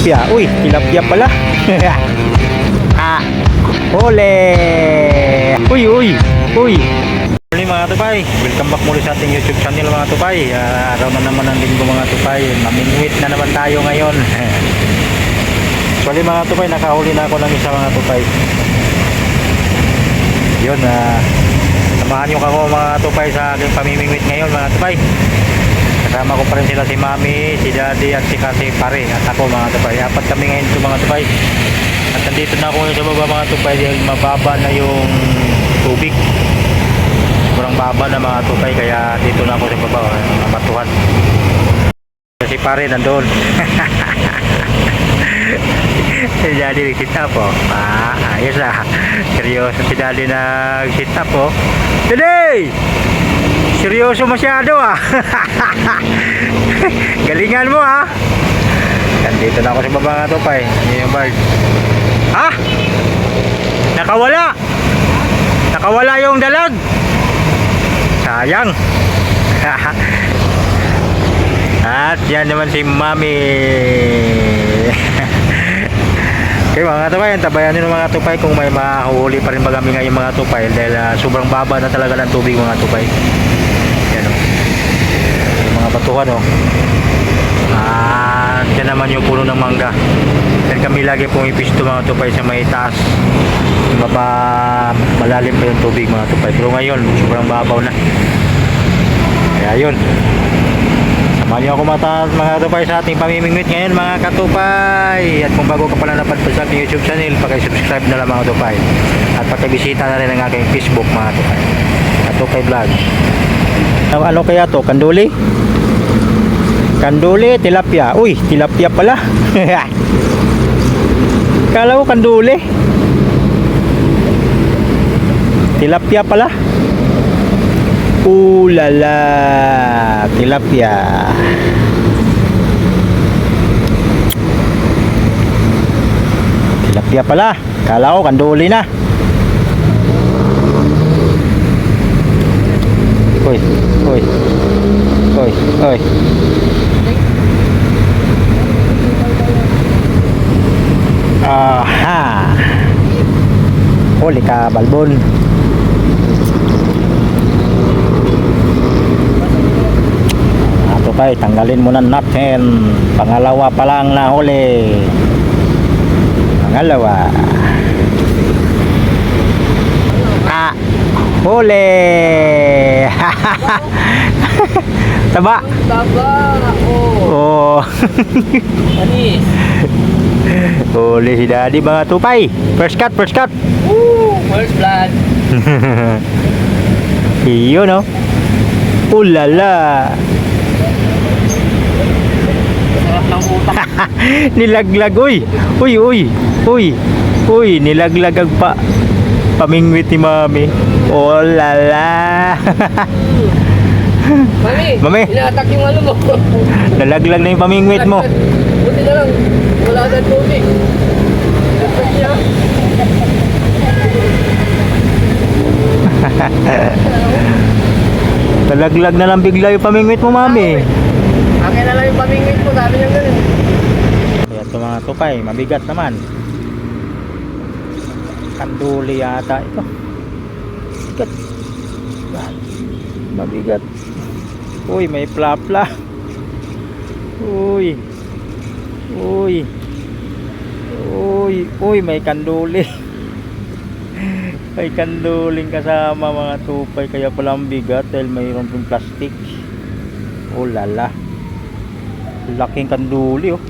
tilapia. Uy, tilapia pala. Ah, hole. Uy, uy, uy. Muli mga tupay, welcome back muli sa ating YouTube channel mga tupay. Araw na naman ng linggo mga tupay. Mamingwit na naman tayo ngayon. Actually mga tupay, nakahuli na ako ng isa mga tupay. Yun, samahan nyo ako mga tupay sa aking pamimingwit ngayon mga tupay. Kasama ko pa rin sila si Mami, si Daddy at si Kasi Pare at ako mga tupay. Apat kami ngayon ito mga tupay. At nandito na ako sa baba mga tupay dahil mababa na yung tubig. Kurang baba na mga tupay kaya dito na ako sa baba, mga batuhan. Si Pare nandun. Si Daddy nag-sit up po. Ayos ah. Seryoso si Daddy nag-sit up po. Daddy! Seryoso masyado ah. Galingan mo ah. Nandito na ako sa baba nga tupay. Yan yung bird. Ha? Nakawala. Nakawala yung dalag. Sayang. At yan naman si Mami. Okay mga tupay, tabayan nyo mga tupay kung may mahuhuli pa rin ba kami ngayon mga tupay dahil sobrang baba na talaga ng tubig mga tupay. Yan o, yung mga batuhan o. At yan naman yung puno ng mangga. Dahil kami lagi pumipisto mga tupay sa may taas, malalim pa yung tubig mga tupay, pero ngayon sobrang babaw na. Kaya yun, samahan nyo ako mga tupay sa ating pamimingwit ngayon mga katupay. At kung bago ka pala napadpad sa ating YouTube channel, pakisubscribe na lang mga tupay. At pakibisita na rin ang aking Facebook mga tupay, Katupay Vlog. Ano kaya to? Kanduli? Kanduli, tilapia. Uy, tilapia pala. Kala ko kanduli. Tilapia pala. Lala, tilapia. Tilapia pala. Kala ko kanduli na. Uy, uy. Uy, uy. Aha. Huli ka, balbon. Okay, tanggalin muna natin. Pangalawa pa lang na huli. Pangalawa. Huli. Taba. Taba. Oh. Anis. Huli si Daddy mga tupay. First cut, first cut. First blood. Iyo no. Ulala. Nilaglag, uy. Uy, uy. Uy. Uy, nilaglag ang pamingwit ni Mami. Oh lala. Mami, Mami, ina-attack yung ano mo. nalaglag na yung pamingwit mo. Buti na lang, wala na tubig. Attack niya. Nalaglag na lang bigla yung pamingwit mo, Mami. Akin na lang yung pamingwit ko, sabi niya ganun. Kaya ito mga tupay, mabigat naman. Kanduli yata ito. Mabigat. Mabigat. Uy, may plapla. Uy. Uy. Uy. Uy, may kanduli. May kanduling kasama mga tupay. Kaya pala ang bigat dahil mayroon pong plastic. Oh lala. Laking kanduli oh.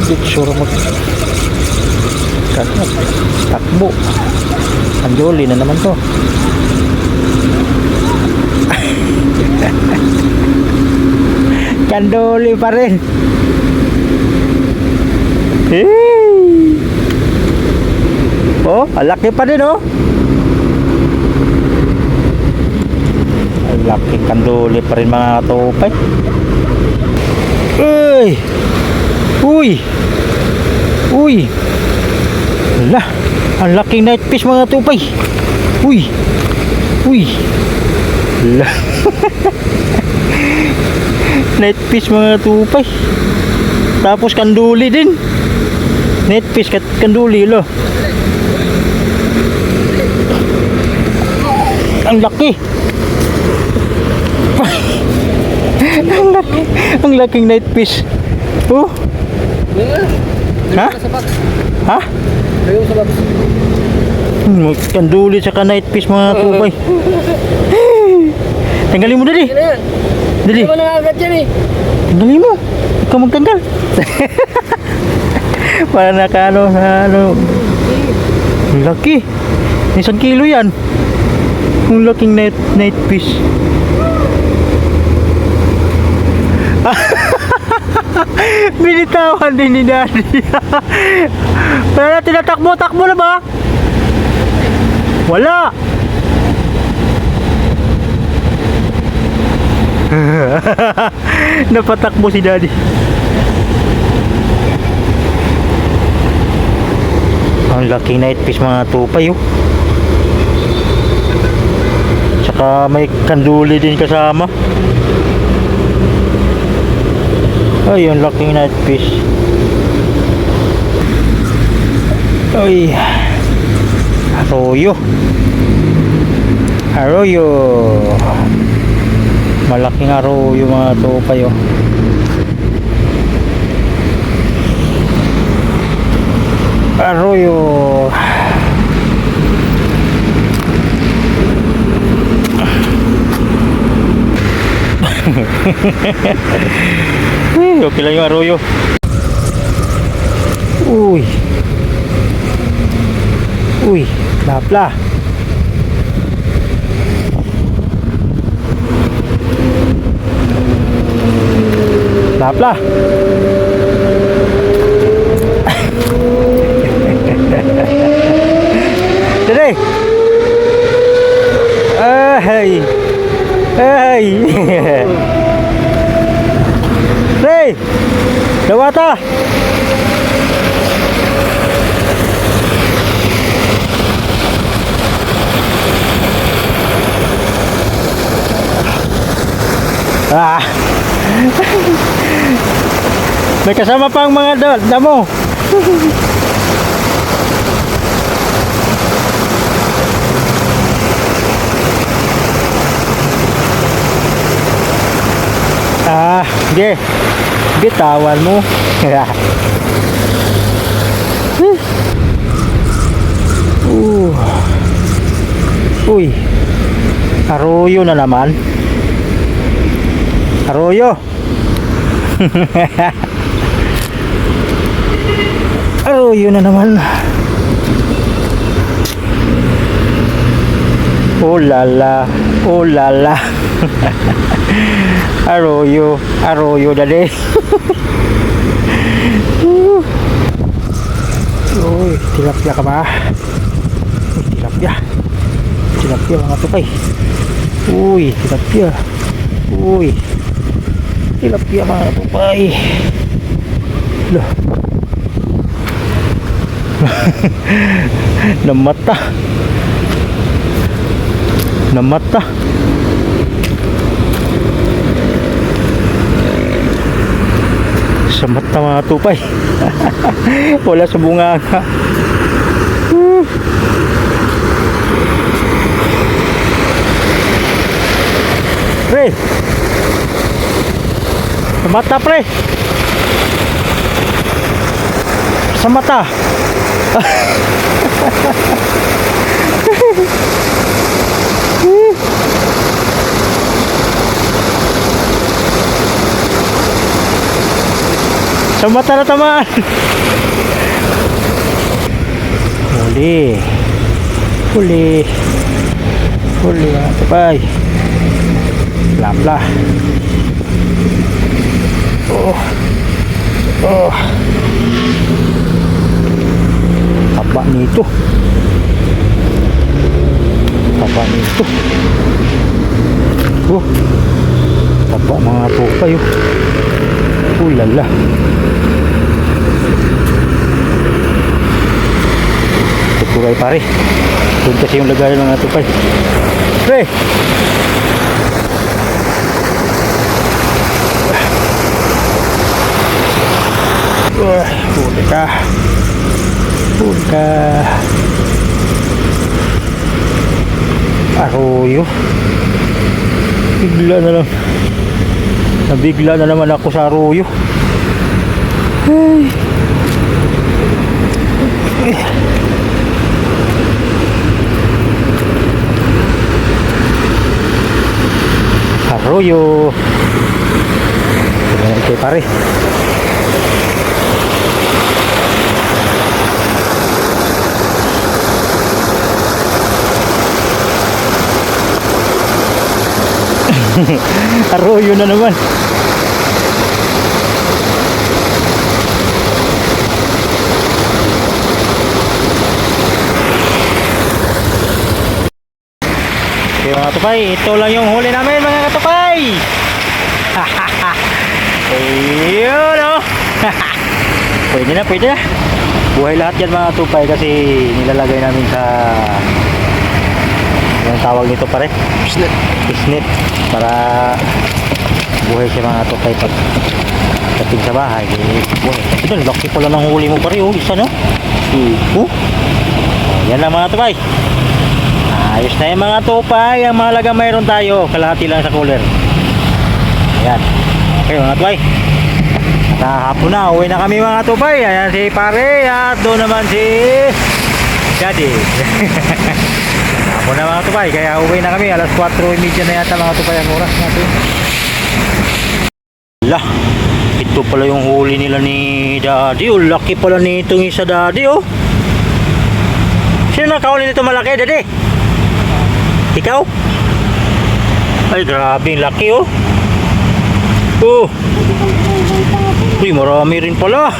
Sure mo. Takbo. Kanduli na naman to. Kanduli pa rin. Hey! Oh, laki pa din oh. Laki kanduli pa rin mga katupay. Uy! Uy! Uy! Wala, ang laking night fish mga tupay. Uy! Uy! Wala. Night fish mga tupay. Tapos kanduli din. Night fish kanduli lo. Ang laki. Ang laki. Ang laking night fish. Oh. Ha? Sa box. Ha? Ayaw sa box. Kanduli sa night fish mga tupay. Tanggalin mo dali. Ano yan? Dali. Hindi mo nangagat yan eh. Tanggalin mo. Ikaw magtanggal. Para nakaano na ano. Ang laki. Isang kilo yan. Ang laking night fish. Binitawan din ni Daddy. Pero tinatakbo-takbo na ba? Wala. Napatakbo si Daddy. Ang laking night fish mga tupay oh. Tsaka may kanduli din kasama. Ay, ang laking night fish. Ay. Arroyo. Arroyo. Malaking arroyo mga tupay oh. Arroyo. Okay lang yung arroyo. Uy. Uy, lapla. Lapla. Dede. Ay. Ay. Hey. Dawata. Ah. May kasama pang mga damo. Ah, sige. Bitawan mo. Uy. Arroyo na naman. Arroyo. Arroyo na naman. Oh lala. Oh lala. Arroyo. Arroyo dali. Uy, tilapia ka ba? Uy, tilapia. Tilapia mga tupay. Uy, tilapia. Uy. Tilapia mga tupay. Loh. Namata. Namata. Sa mata mga tupay. Wala sa bunganga. Pre. Sa mata pre. Sa mata. Sa mata na tamaan. Huli. Huli. Huli mga kapay. Lapla. Oh. Oh. Taba nito. Taba nito. Oh. Taba mga tupay oh. Ulala. Tuturay pare. Doon kasi yung lagayan ng mga tupay. Pre! Huli ka. Huli ka. Arroyo. Bigla na lang. Nabigla na naman ako sa arroyo. Ay. Arroyo. Tingnan kay pare. Arroyo na naman. Okay mga tupay, ito lang yung huli namin mga katupay. Ayun o. Pwede na, pwede na. Buhay lahat yan mga tupay kasi nilalagay namin sa yung tawag nito pare. Isnet. Isnet. Para buhay siya mga tupay pag dating sa bahay. Buhay. Ito, laki pala ng huli mo pare. Oh, isa no? Oh. Yan lang mga tupay. Ayos na yung mga tupay. Ang mahalaga mayroon tayo. Kalahati lang sa cooler. Ayan. Okay mga tupay. Hapon na. Uwi na kami mga tupay. Ayan si pare. At doon naman si Daddy. Hapon na mga tupay. Kaya uwi na kami. Alas 4:30 na yata mga tupay ang oras natin. Lah. Ito pala yung huli nila ni Daddy. Oh, laki pala nitong isa Daddy. Oh. Sino nakahuli nito malaki Daddy? Ikaw? Ay, grabe, laki oh. Oh. Uy, marami rin pala.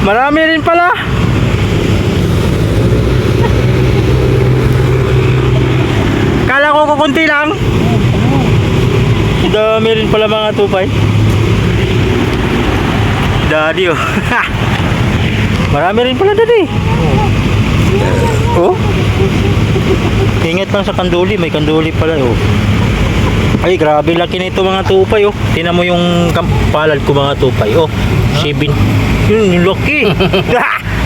Marami rin pala. Kala ko kukunti lang. Dami rin pala mga tupay. Daddy oh. Marami rin pala Daddy. Oh. Ingat lang sa kanduli, may kanduli pala oh. Ay grabe laki nito mga tupay oh. Tingnan mo yung palad ko mga tupay oh. 7. Yun yung laki.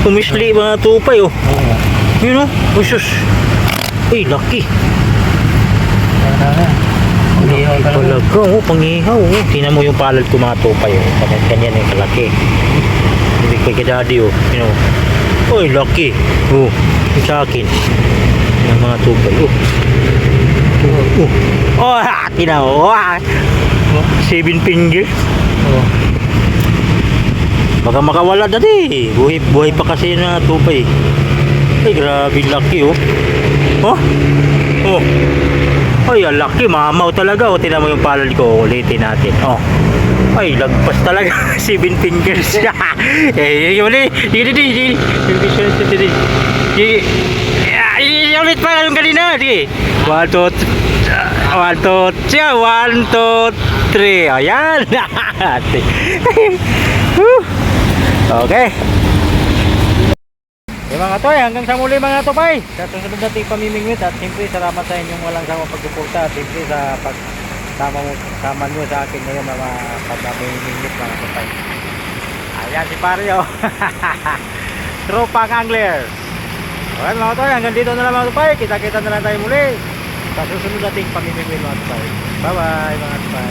Tumisli mga tupay oh. Yun oh. Usus. Ay laki. Ay talaga oh, pangihaw oh. Tingnan mo yung palad ko mga tupay oh. Kanyan yung kalaki. Hindi kay Daddy oh. You know. Ay laki. Oh. Yung sa akin ng mga tupay oh. Oh, tina mo. 7 finger. Oh. Baka makawala dati. Buhay pa kasi na tupay. Ay, grabe laki oh. Oh. Oh. Ay, laki, mamaw talaga oh. Tingnan mo yung palad ko. Ulitin natin. Oh. Ay, lagpas talaga. 7 fingers. Eh, yun eh. Yun. Ulit pa yung kanina. Sige. 1, 2, 3. Ayan. Okay. Mga toy, hanggang sa muli mga topay. Sa susunod nating pamimingwit at siyempre salamat sa inyong walang sawang pagsuporta at siyempre sa pagsama nyo sa akin ngayon mga pagpamimingwit mga topay. Ayan si Pario. Tropang angler. Okay mga toy, hanggang dito na lang mga topay. Kita-kita na lang tayo muli sa susunod nating pamimingwit mga topay. Bye bye mga topay.